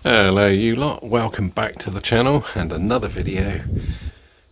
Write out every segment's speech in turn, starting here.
Hello you lot, welcome back to the channel and another video.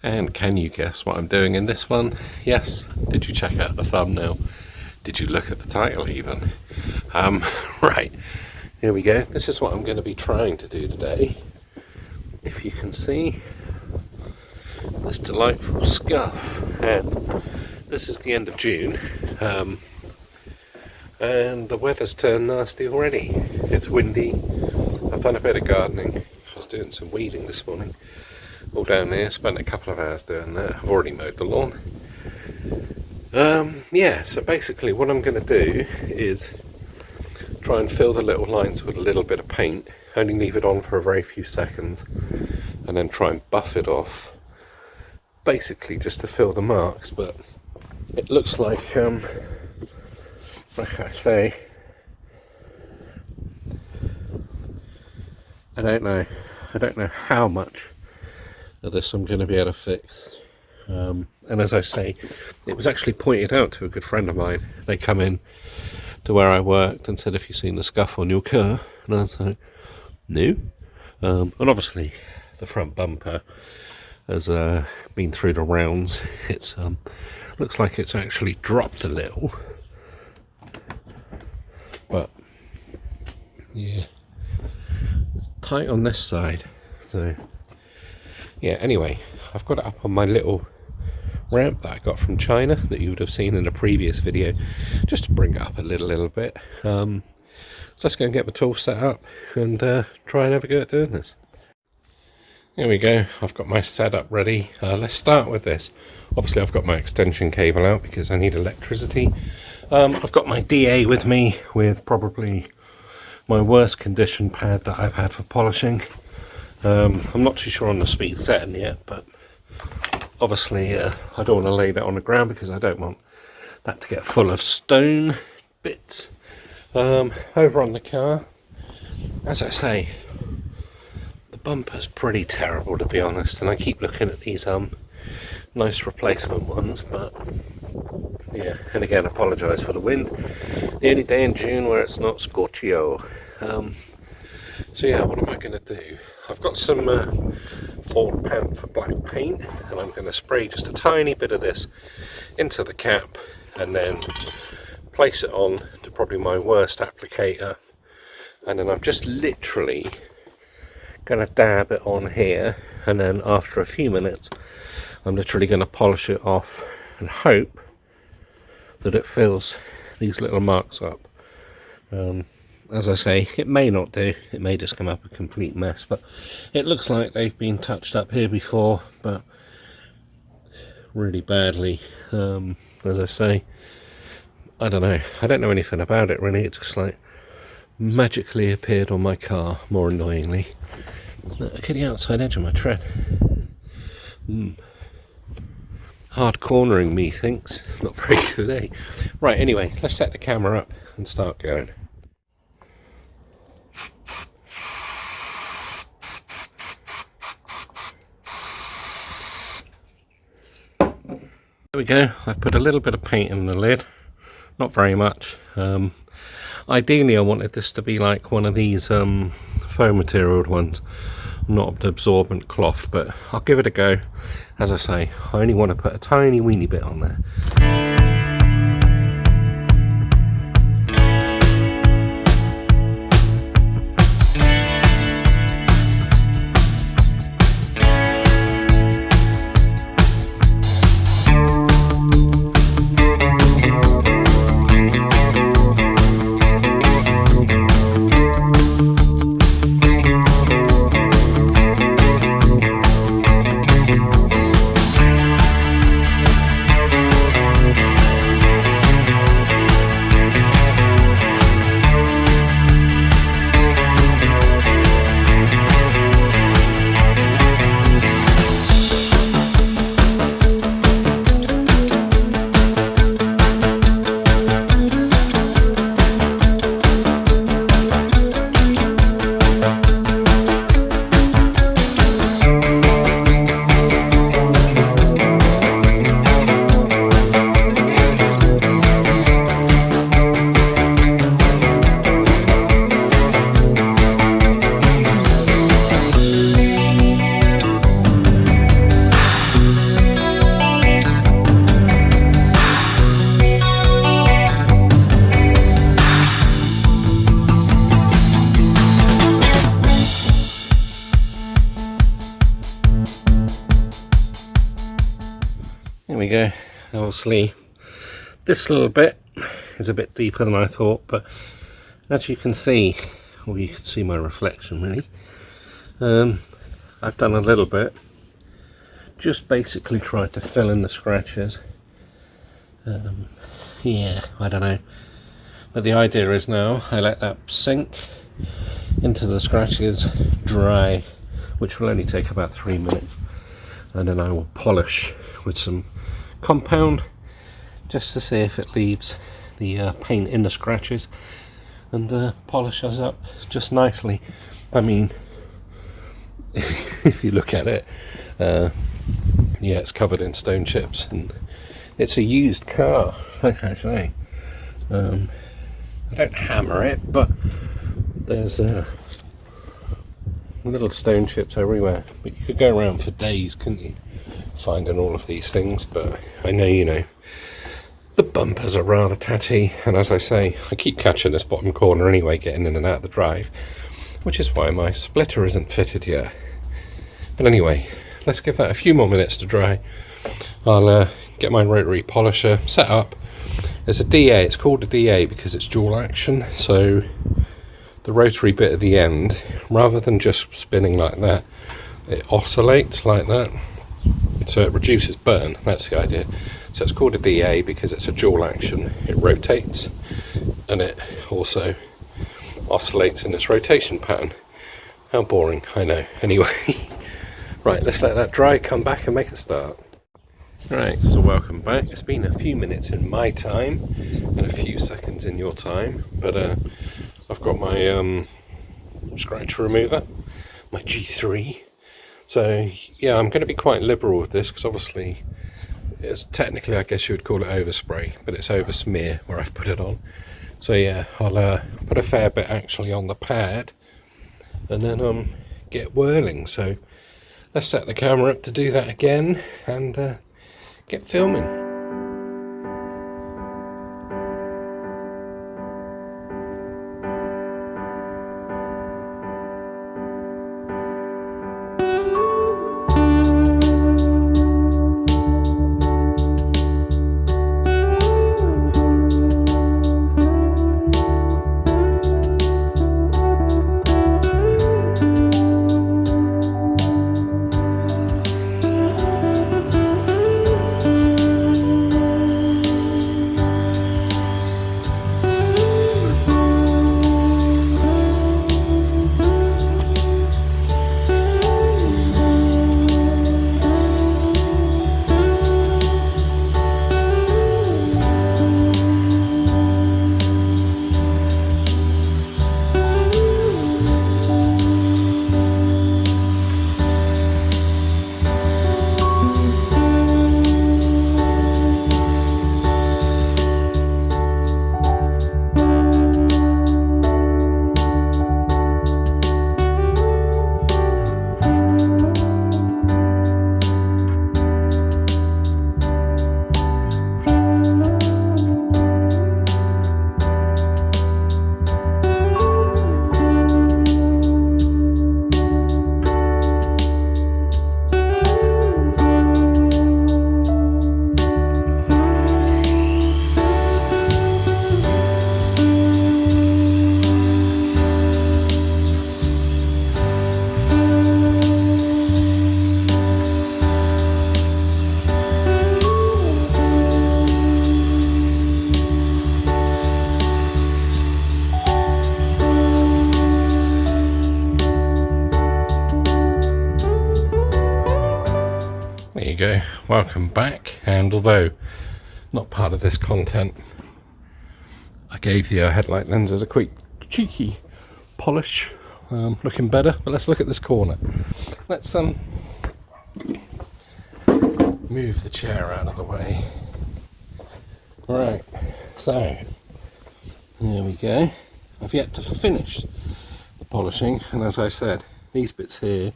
And can you guess what I'm doing in this one? Yes, did you check out the thumbnail? Did you look at the title even? Right, here we go. This is what I'm going to be trying to do today. If you can see this delightful scuff, and this is the end of June, and the weather's turned nasty already. It's windy. I've done a bit of gardening. I was doing some weeding this morning, all down there. Spent a couple of hours doing that. I've already mowed the lawn. Yeah, so basically what I'm going to do is try and fill the little lines with a little bit of paint, only leave it on for a very few seconds, and then try and buff it off, basically just to fill the marks. But it looks like I say, I don't know how much of this I'm going to be able to fix. And as I say, it was actually pointed out to a good friend of mine. They come in to where I worked and said, "Have you seen the scuff on your car?" And I was like, "No." And obviously the front bumper has been through the rounds. It's looks like it's actually dropped a little, but yeah, it's tight on this side. So yeah, anyway, I've got it up on my little ramp that I got from China that you would have seen in a previous video, just to bring it up a little bit. So let's go and get the tool set up and try and have a go at doing this. Here we go, I've got my setup ready. Let's start with this. Obviously I've got my extension cable out because I need electricity. I've got my DA with me, with probably my worst condition pad that I've had for polishing. I'm not too sure on the speed setting yet, but obviously I don't want to lay that on the ground because I don't want that to get full of stone bits. Over on the car, as I say, the bumper's pretty terrible, to be honest, and I keep looking at these nice replacement ones, but yeah, and again, apologise for the wind. The only day in June where it's not scorchio. So yeah, what am I going to do? I've got some Ford Panther black paint, and I'm going to spray just a tiny bit of this into the cap and then place it on to probably my worst applicator, and then I'm just literally going to dab it on here, and then after a few minutes I'm literally going to polish it off and hope that it fills these little marks up. As I say, it may not do, it may just come up a complete mess, but it looks like they've been touched up here before, but really badly. As I say, I don't know anything about it really. It just like magically appeared on my car, more annoyingly. Look at the outside edge of my tread. Hard cornering, methinks. Not very good, eh? Right, anyway, let's set the camera up and start going. There we go. I've put a little bit of paint in the lid, not very much. Ideally I wanted this to be like one of these foam material ones, not absorbent cloth, but I'll give it a go. As I say, I only want to put a tiny weeny bit on there. go. Obviously this little bit is a bit deeper than I thought, but as you can see, or you can see my reflection really, I've done a little bit, just basically tried to fill in the scratches. Yeah, I don't know, but the idea is now I let that sink into the scratches, dry, which will only take about 3 minutes, and then I will polish with some compound just to see if it leaves the paint in the scratches, and polish us up just nicely. I mean, if you look at it, yeah, it's covered in stone chips, and it's a used car, like I say. I don't hammer it, but there's little stone chips everywhere. But you could go around for days, couldn't you, finding all of these things? But I know, you know, the bumpers are rather tatty, and as I say, I keep catching this bottom corner anyway, getting in and out of the drive, which is why my splitter isn't fitted yet. But anyway, let's give that a few more minutes to dry. I'll get my rotary polisher set up. It's a DA, it's called a DA because it's dual action, so the rotary bit at the end, rather than just spinning like that, it oscillates like that, so it reduces burn. That's the idea. So it's called a DA because it's a dual action. It rotates and it also oscillates in this rotation pattern. How boring, I know. Anyway, right, let's let that dry, come back and make a start. Right, so welcome back. It's been a few minutes in my time and a few seconds in your time, but I've got my scratch remover, my G3. So yeah, I'm going to be quite liberal with this because obviously it's technically, I guess you would call it overspray, but it's over smear where I've put it on. So yeah, I'll put a fair bit actually on the pad and then get whirling. So let's set the camera up to do that again and get filming. There you go, welcome back. And although not part of this content, I gave the headlight lenses a quick cheeky polish, looking better. But let's look at this corner. Let's move the chair out of the way. Right, so there we go. I've yet to finish the polishing, and as I said, these bits here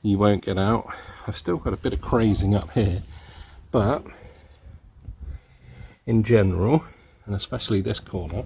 you won't get out. I've still got a bit of crazing up here, but in general, and especially this corner,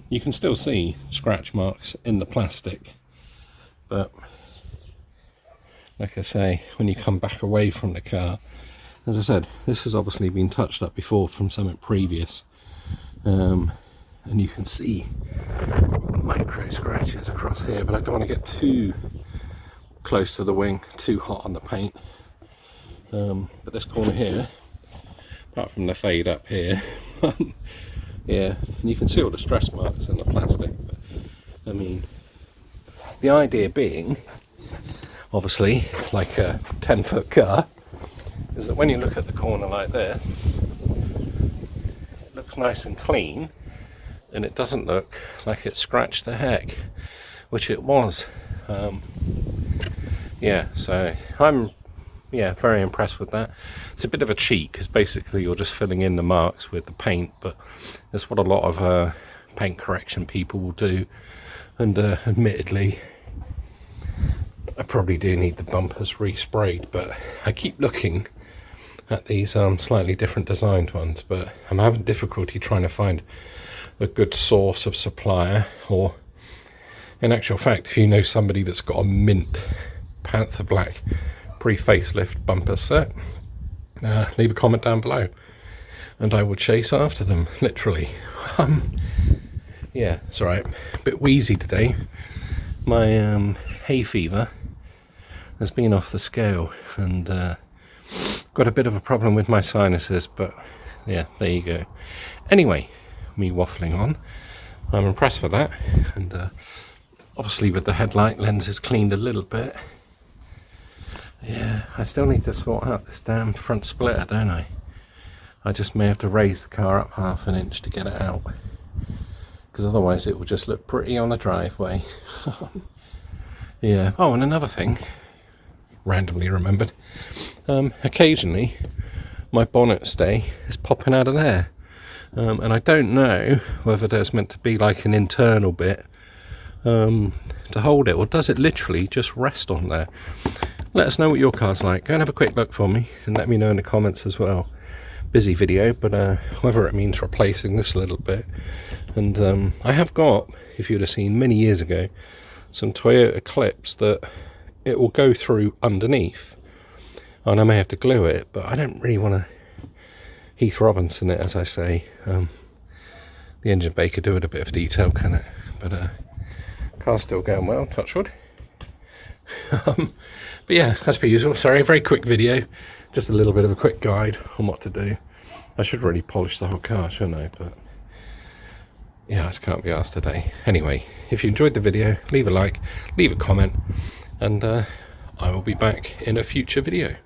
you can still see scratch marks in the plastic. But like I say, when you come back away from the car, as I said, this has obviously been touched up before from something previous, and you can see micro scratches across here, but I don't want to get too close to the wing, too hot on the paint. But this corner here, apart from the fade up here, yeah, and you can see all the stress marks in the plastic. But, I mean, the idea being, obviously, like a 10-foot car, is that when you look at the corner like this, it looks nice and clean, and it doesn't look like it scratched the heck, which it was. Yeah, so I'm very impressed with that. It's a bit of a cheat because basically you're just filling in the marks with the paint, but that's what a lot of paint correction people will do. And admittedly, I probably do need the bumpers resprayed, but I keep looking at these slightly different designed ones, but I'm having difficulty trying to find a good source of supplier, or in actual fact, if you know somebody that's got a mint Panther Black pre-facelift bumper set, leave a comment down below and I will chase after them, literally. Yeah, it's alright, a bit wheezy today. My hay fever has been off the scale, and got a bit of a problem with my sinuses, but yeah, there you go. Anyway, me waffling on, I'm impressed with that, and obviously with the headlight lenses cleaned a little bit. Yeah, I still need to sort out this damn front splitter, don't I? I just may have to raise the car up half an inch to get it out, because otherwise it will just look pretty on the driveway. Yeah. Oh, and another thing, randomly remembered, occasionally my bonnet stay is popping out of there, and I don't know whether there's meant to be like an internal bit to hold it, or does it literally just rest on there? Let us know what your car's like. Go and have a quick look for me and let me know in the comments as well. Busy video, but whether it means replacing this a little bit. And I have got, if you'd have seen many years ago, some Toyota clips that it will go through underneath, and I may have to glue it, but I don't really want to Heath Robinson it, as I say. The engine bay could do it a bit of detail, can it? But car's still going well, touch wood. But yeah, as per usual, sorry, very quick video, just a little bit of a quick guide on what to do. I should really polish the whole car, shouldn't I? But yeah, I just can't be asked today. Anyway, if you enjoyed the video, leave a like, leave a comment, and I will be back in a future video.